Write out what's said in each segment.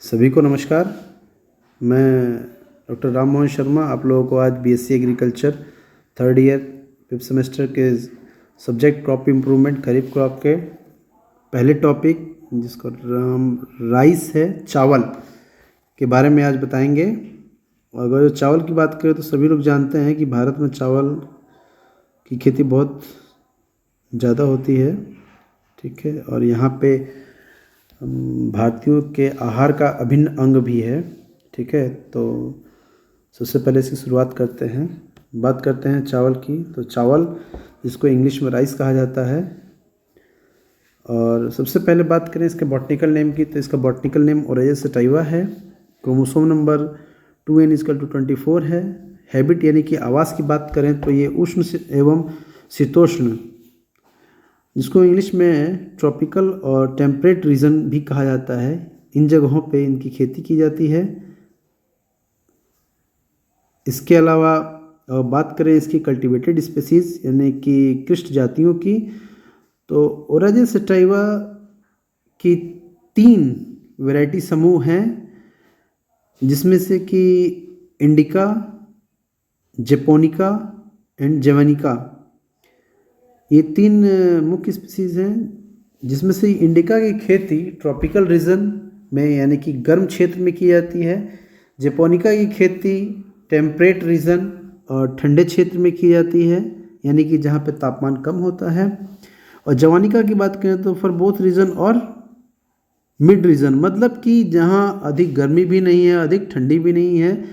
सभी को नमस्कार। मैं डॉक्टर राम मोहन शर्मा आप लोगों को आज BSc agriculture third year 5th semester के सब्जेक्ट क्रॉप इम्प्रूवमेंट खरीफ क्रॉप के पहले टॉपिक जिसको राइस है, चावल के बारे में आज बताएंगे। अगर चावल की बात करें तो सभी लोग जानते हैं कि भारत में चावल की खेती बहुत ज़्यादा होती है, ठीक है। और यहाँ पे भारतीयों के आहार का अभिन्न अंग भी है, ठीक है। तो सबसे पहले इसकी शुरुआत करते हैं, बात करते हैं चावल की। तो चावल जिसको इंग्लिश में राइस कहा जाता है, और सबसे पहले बात करें इसके बॉटनिकल नेम की, तो इसका बॉटनिकल नेम ओराइजा सटाइवा है। क्रोमोसोम नंबर 2n=24 है। हैबिट यानी कि आवास की बात करें तो ये उष्ण एवं शीतोष्ण, जिसको इंग्लिश में ट्रॉपिकल और टेम्परेट रीजन भी कहा जाता है, इन जगहों पे इनकी खेती की जाती है। इसके अलावा बात करें इसकी कल्टीवेटेड स्पीसीज यानी कि कृष्ण जातियों की, तो ओराइजा सटाइवा की 3 वैरायटी समूह हैं, जिसमें से कि इंडिका, जेपोनिका एंड जेवानिका, ये 3 मुख्य स्पीसीज हैं। जिसमें से इंडिका की खेती ट्रॉपिकल रीजन में यानी कि गर्म क्षेत्र में की जाती है। जेपोनिका की खेती टेम्परेट रीजन और ठंडे क्षेत्र में की जाती है, यानी कि जहाँ पे तापमान कम होता है। और जवानिका की बात करें तो फॉर बोथ रीजन और मिड रीजन, मतलब कि जहाँ अधिक गर्मी भी नहीं है अधिक ठंडी भी नहीं है,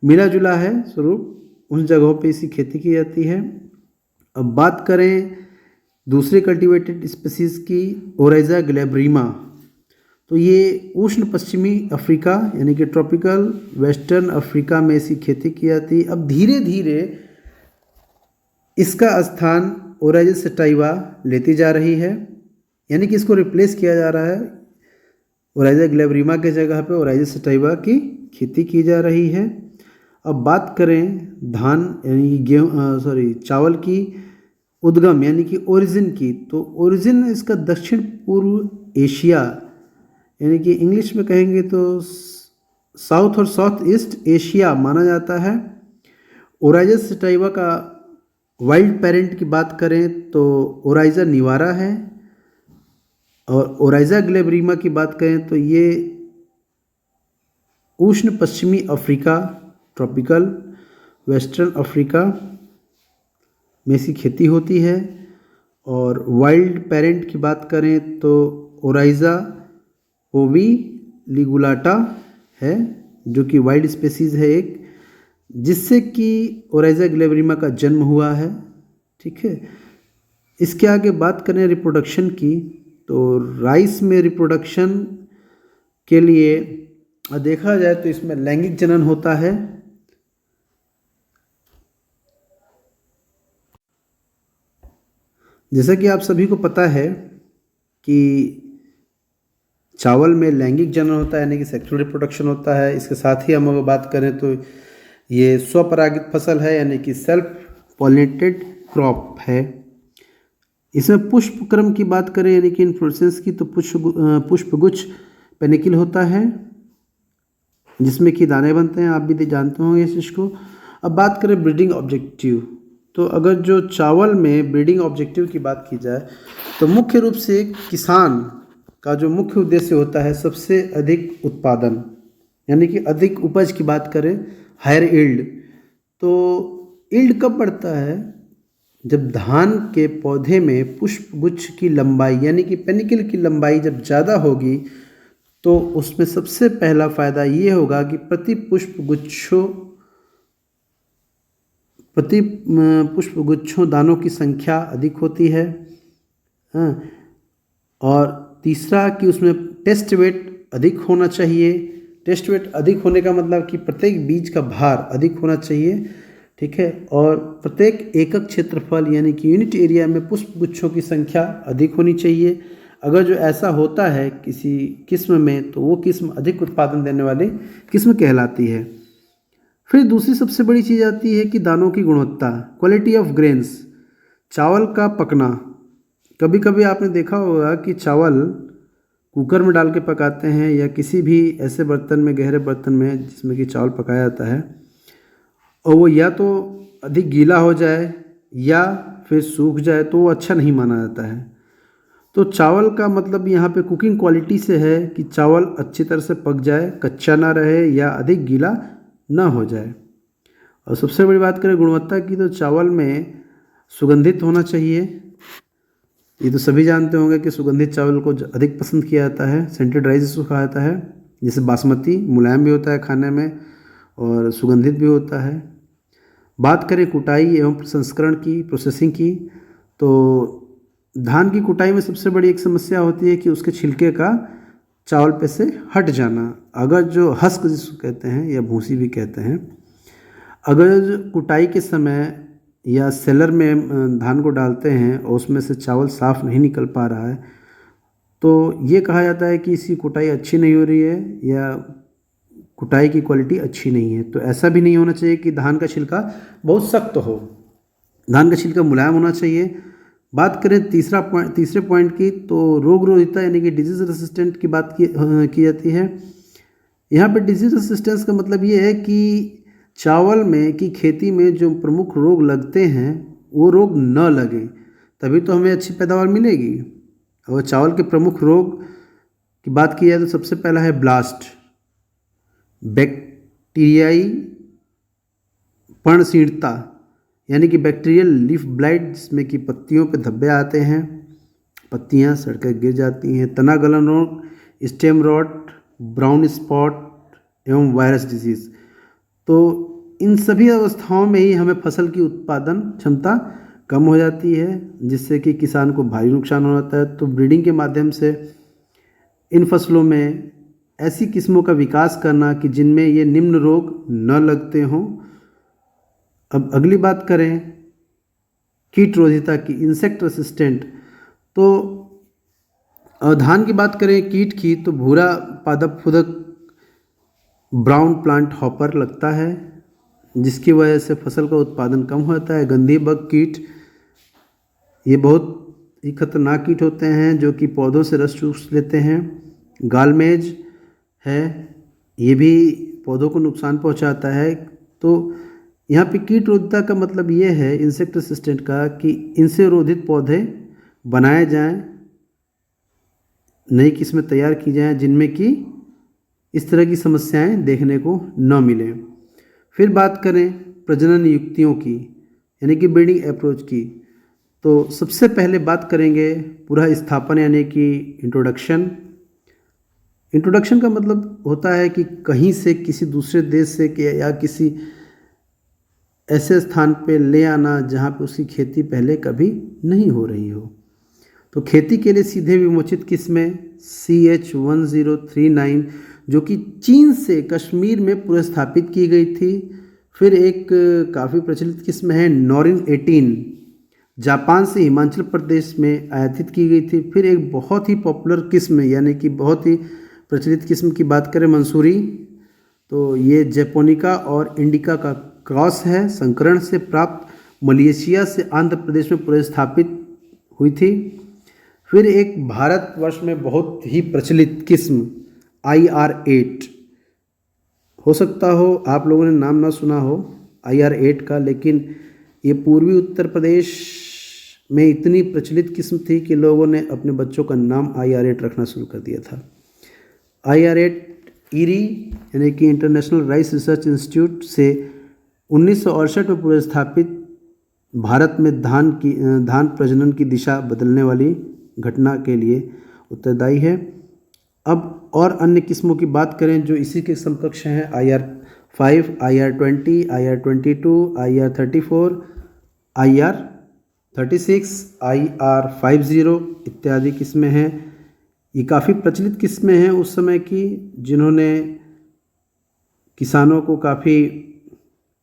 मिला जुला है स्वरूप, उन जगहों पे इसकी खेती की जाती है। अब बात करें दूसरे कल्टीवेटेड स्पीसीज की, ओराइजा ग्लैब्रिमा, तो ये उष्ण पश्चिमी अफ्रीका यानी कि ट्रॉपिकल वेस्टर्न अफ्रीका में इसकी खेती की जाती है। अब धीरे धीरे इसका स्थान ओराइजा सटाइवा लेती जा रही है, यानी कि इसको रिप्लेस किया जा रहा है। ओराइजा ग्लैब्रिमा के जगह पे ओराइजा सटाइवा की खेती की जा रही है। अब बात करें धान यानी कि चावल की उद्गम यानी कि ओरिजिन की, तो ओरिजिन इसका दक्षिण पूर्व एशिया यानी कि इंग्लिश में कहेंगे तो साउथ और साउथ ईस्ट एशिया माना जाता है। ओराइजा सटाइवा का वाइल्ड पेरेंट की बात करें तो ओराइजा निवारा है, और ओराइजा ग्लैब्रिमा की बात करें तो ये उष्ण पश्चिमी अफ्रीका ट्रॉपिकल वेस्टर्न अफ्रीका में इसकी खेती होती है। और वाइल्ड पेरेंट की बात करें तो ओराइजा ओवी लिगुलाटा है, जो कि वाइल्ड स्पीसीज है एक, जिससे कि ओराइजा ग्लैब्रिमा का जन्म हुआ है, ठीक है। इसके आगे बात करें रिप्रोडक्शन की, तो राइस में रिप्रोडक्शन के लिए देखा जाए तो इसमें लैंगिक जनन होता है। जैसा कि आप सभी को पता है कि चावल में लैंगिक जनन होता है यानी कि सेक्सुअल रिप्रोडक्शन होता है। इसके साथ ही हम अगर बात करें तो ये स्वपरागित फसल है यानी कि सेल्फ पॉलिनेटेड क्रॉप है। इसमें पुष्प क्रम की बात करें यानी कि इन्फ्लोरेसेंस की, तो पुष्पगुच्छ पेनिकल होता है जिसमें कि दाने बनते हैं, आप भी जानते होंगे इस चीज़ को। अब बात करें ब्रीडिंग ऑब्जेक्टिव, तो अगर जो चावल में ब्रीडिंग ऑब्जेक्टिव की बात की जाए तो मुख्य रूप से किसान का जो मुख्य उद्देश्य होता है सबसे अधिक उत्पादन यानी कि अधिक उपज की बात करें, हायर ईल्ड। तो ईल्ड कब बढ़ता है? जब धान के पौधे में पुष्पगुच्छ की लंबाई यानी कि पेनिकल की लंबाई जब ज़्यादा होगी तो उसमें सबसे पहला फ़ायदा ये होगा कि प्रति पुष्पगुच्छों दानों की संख्या अधिक होती है। हाँ, और तीसरा कि उसमें टेस्ट वेट अधिक होना चाहिए। टेस्ट वेट अधिक होने का मतलब कि प्रत्येक बीज का भार अधिक होना चाहिए, ठीक है। और प्रत्येक एकक क्षेत्रफल यानी कि यूनिट एरिया में पुष्पगुच्छों की संख्या अधिक होनी चाहिए। अगर जो ऐसा होता है किसी किस्म में तो वो किस्म अधिक उत्पादन देने वाली किस्म कहलाती है। फिर दूसरी सबसे बड़ी चीज़ आती है कि दानों की गुणवत्ता, क्वालिटी ऑफ ग्रेन्स, चावल का पकना। कभी कभी आपने देखा होगा कि चावल कुकर में डाल के पकाते हैं या किसी भी ऐसे बर्तन में, गहरे बर्तन में जिसमें कि चावल पकाया जाता है, और वो या तो अधिक गीला हो जाए या फिर सूख जाए तो वो अच्छा नहीं माना जाता है। तो चावल का मतलब यहाँ पे कुकिंग क्वालिटी से है कि चावल अच्छी तरह से पक जाए, कच्चा ना रहे या अधिक गीला ना हो जाए। और सबसे बड़ी बात करें गुणवत्ता की, तो चावल में सुगंधित होना चाहिए। ये तो सभी जानते होंगे कि सुगंधित चावल को अधिक पसंद किया जाता है, सेंटेड राइस इसको कहा जाता है। जैसे बासमती मुलायम भी होता है खाने में और सुगंधित भी होता है। बात करें कुटाई एवं प्रसंस्करण की, प्रोसेसिंग की, तो धान की कुटाई में सबसे बड़ी एक समस्या होती है कि उसके छिलके का चावल पे से हट जाना। अगर जो हस्क जिसको कहते हैं या भूसी भी कहते हैं, अगर कुटाई के समय या सेलर में धान को डालते हैं और उसमें से चावल साफ नहीं निकल पा रहा है, तो ये कहा जाता है कि इसकी कुटाई अच्छी नहीं हो रही है या कुटाई की क्वालिटी अच्छी नहीं है। तो ऐसा भी नहीं होना चाहिए कि धान का छिलका बहुत सख्त हो, धान का छिलका मुलायम होना चाहिए। बात करें तीसरे पॉइंट की, तो रोग रोधिता यानी कि डिजीज रेसिस्टेंट की बात की जाती है। यहाँ पे डिजीज रेसिस्टेंस का मतलब ये है कि चावल में की खेती में जो प्रमुख रोग लगते हैं वो रोग न लगें, तभी तो हमें अच्छी पैदावार मिलेगी। और चावल के प्रमुख रोग की बात की जाए तो सबसे पहला है ब्लास्ट, बैक्टीरियाई पर्णशीणता यानी कि बैक्टीरियल लीफ ब्लाइट, जिसमें कि पत्तियों पे धब्बे आते हैं, पत्तियां सड़कर गिर जाती हैं। तना गलन रोग, स्टेम रॉट, ब्राउन स्पॉट एवं वायरस डिजीज़। तो इन सभी अवस्थाओं में ही हमें फसल की उत्पादन क्षमता कम हो जाती है, जिससे कि किसान को भारी नुकसान हो जाता है। तो ब्रीडिंग के माध्यम से इन फसलों में ऐसी किस्मों का विकास करना कि जिनमें ये निम्न रोग न लगते हों। अब अगली बात करें कीट रोधिता की, इंसेक्ट रेसिस्टेंट। तो धान की बात करें कीट की, तो भूरा पादप फुदक ब्राउन प्लांट हॉपर लगता है, जिसकी वजह से फसल का उत्पादन कम होता है। गंधी बग कीट, ये बहुत ही खतरनाक कीट होते हैं जो कि पौधों से रस चूस लेते हैं। गालमेज है, ये भी पौधों को नुकसान पहुंचाता है। तो यहाँ पे कीट रोधिता का मतलब ये है इंसेक्ट रेसिस्टेंट का कि इनसे रोधित पौधे बनाए जाएं, नई किस्में तैयार की जाएं जिनमें कि इस तरह की समस्याएं देखने को न मिलें। फिर बात करें प्रजनन युक्तियों की यानी कि ब्रीडिंग अप्रोच की, तो सबसे पहले बात करेंगे पूरा स्थापन यानी कि इंट्रोडक्शन। इंट्रोडक्शन का मतलब होता है कि कहीं से किसी दूसरे देश से या किसी ऐसे स्थान पे ले आना जहाँ पे उसकी खेती पहले कभी नहीं हो रही हो। तो खेती के लिए सीधे विमोचित किस्में CH1039 जो कि चीन से कश्मीर में पुनर्स्थापित की गई थी। फिर एक काफ़ी प्रचलित किस्म है नॉरिन 18, जापान से हिमाचल प्रदेश में आयातित की गई थी। फिर एक बहुत ही पॉपुलर किस्म यानी कि बहुत ही प्रचलित किस्म की बात करें मंसूरी, तो ये जैपोनिका और इंडिका का क्रॉस है, संकरण से प्राप्त, मलेशिया से आंध्र प्रदेश में पुनर्स्थापित हुई थी। फिर एक भारतवर्ष में बहुत ही प्रचलित किस्म IR8, हो सकता हो आप लोगों ने नाम ना सुना हो IR8 का, लेकिन ये पूर्वी उत्तर प्रदेश में इतनी प्रचलित किस्म थी कि लोगों ने अपने बच्चों का नाम IR8 रखना शुरू कर दिया था। IR8 ईरी यानी कि इंटरनेशनल राइस रिसर्च इंस्टीट्यूट से 1968 में पुनर्स्थापित भारत में धान प्रजनन की दिशा बदलने वाली घटना के लिए उत्तरदायी है। अब और अन्य किस्मों की बात करें जो इसी के समकक्ष हैं, IR5, IR20, IR22, IR34, IR36, IR50 इत्यादि किस्में हैं। ये काफ़ी प्रचलित किस्में हैं उस समय की, जिन्होंने किसानों को काफ़ी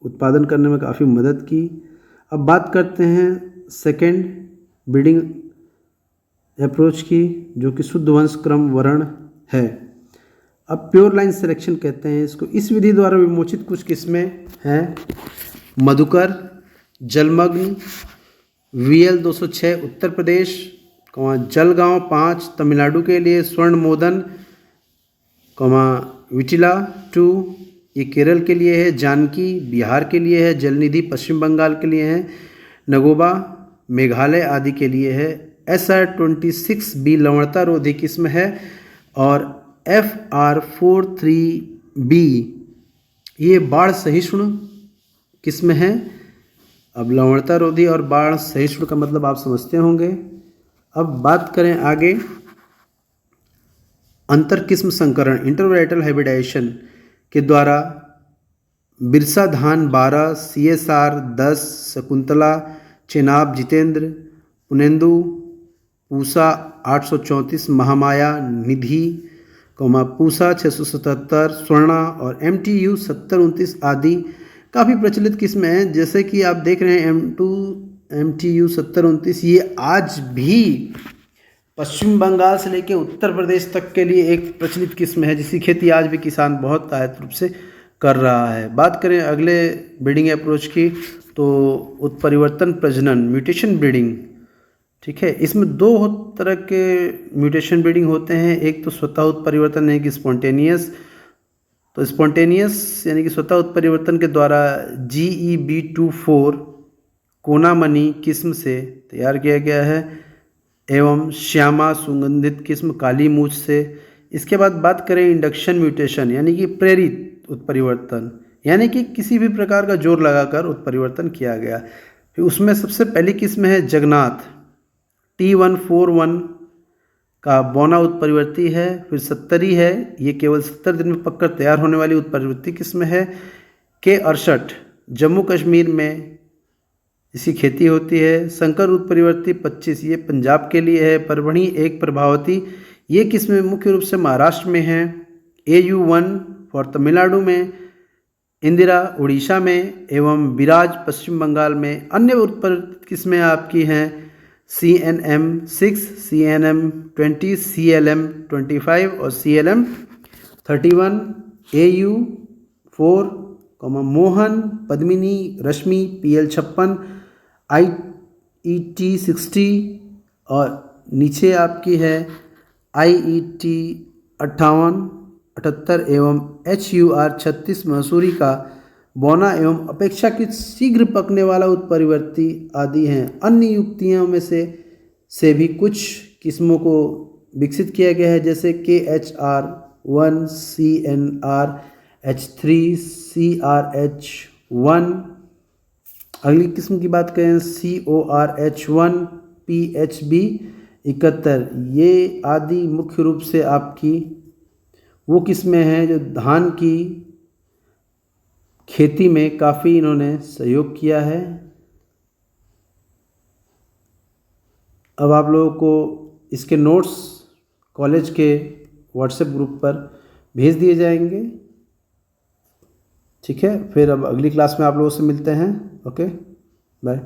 उत्पादन करने में काफ़ी मदद की। अब बात करते हैं सेकेंड ब्रीडिंग अप्रोच की, जो कि शुद्ध वंश क्रम वर्ण है। अब प्योर लाइन सिलेक्शन कहते हैं इसको। इस विधि द्वारा विमोचित कुछ किस्में हैं मधुकर, जलमग्न, VL 206 उत्तर प्रदेश, जलगांव 5 तमिलनाडु के लिए, स्वर्ण मोदन विटिला 2 ये केरल के लिए है, जानकी बिहार के लिए है, जलनिधि पश्चिम बंगाल के लिए है, नगोबा मेघालय आदि के लिए है। SR-26B लवणता रोधी किस्म है और FR-43B ये बाढ़ सहिष्णु किस्म है। अब लवणता रोधी और बाढ़ सहिष्णु का मतलब आप समझते होंगे। अब बात करें आगे अंतर किस्म संकरण इंटरवैराइटल हाइब्रिडाइजेशन के द्वारा बिरसा धान 12, CSR 10, शकुंतला, चेनाब जितेंद्र, पुनेंदु, पूसा 834, महामाया, निधि पूसा 677, स्वर्णा और MTU 7029 आदि काफ़ी प्रचलित किस्में हैं। जैसे कि आप देख रहे हैं MTU 7029 ये आज भी पश्चिम बंगाल से लेकर उत्तर प्रदेश तक के लिए एक प्रचलित किस्म है, जिसकी खेती आज भी किसान बहुत आयत रूप से कर रहा है। बात करें अगले ब्रीडिंग अप्रोच की, तो उत्परिवर्तन प्रजनन म्यूटेशन ब्रीडिंग, ठीक है। इसमें 2 तरह के म्यूटेशन ब्रीडिंग होते हैं, एक तो स्वतः उत्परिवर्तन यानी कि स्पॉन्टेनियस। तो स्पॉन्टेनियस यानी कि स्वतः उत्परिवर्तन के द्वारा GEB24 कोनामनी किस्म से तैयार किया गया है एवं श्यामा सुगंधित किस्म काली मूछ से। इसके बाद बात करें इंडक्शन म्यूटेशन यानी कि प्रेरित उत्परिवर्तन, यानी कि किसी भी प्रकार का जोर लगाकर उत्परिवर्तन किया गया। फिर उसमें सबसे पहली किस्म है जगन्नाथ T141 का बौना उत्परिवर्ती है। फिर 70 है, ये केवल 70 दिन में पककर तैयार होने वाली उत्परिवर्ती किस्म है। K68 जम्मू कश्मीर में इसकी खेती होती है। शंकर उत्परिवर्ती 25 ये पंजाब के लिए है। परभणी एक प्रभावती ये किस्में मुख्य रूप से महाराष्ट्र में हैं। AU1 फॉर तमिलनाडु में, इंदिरा उड़ीसा में एवं विराज पश्चिम बंगाल में। अन्य उत्परिवर्तित किस्में आपकी हैं CNM6, CNM20, CLM25 और CLM31। AU4 मोहन, पद्मिनी, रश्मि, PL56, IET60 और नीचे आपकी है IET58, 78 एवं HUR36 मसूरी का बौना एवं अपेक्षाकृत शीघ्र पकने वाला उत्परिवर्ती आदि हैं। अन्य युक्तियों में से भी कुछ किस्मों को विकसित किया गया है, जैसे KHR1, CNRH3, CRH1। अगली किस्म की बात करें CORH1, PHB71 ये आदि मुख्य रूप से आपकी वो किस्में हैं जो धान की खेती में काफ़ी इन्होंने सहयोग किया है। अब आप लोगों को इसके नोट्स कॉलेज के व्हाट्सएप ग्रुप पर भेज दिए जाएंगे, ठीक है। फिर अब अगली क्लास में आप लोगों से मिलते हैं। Okay, bye.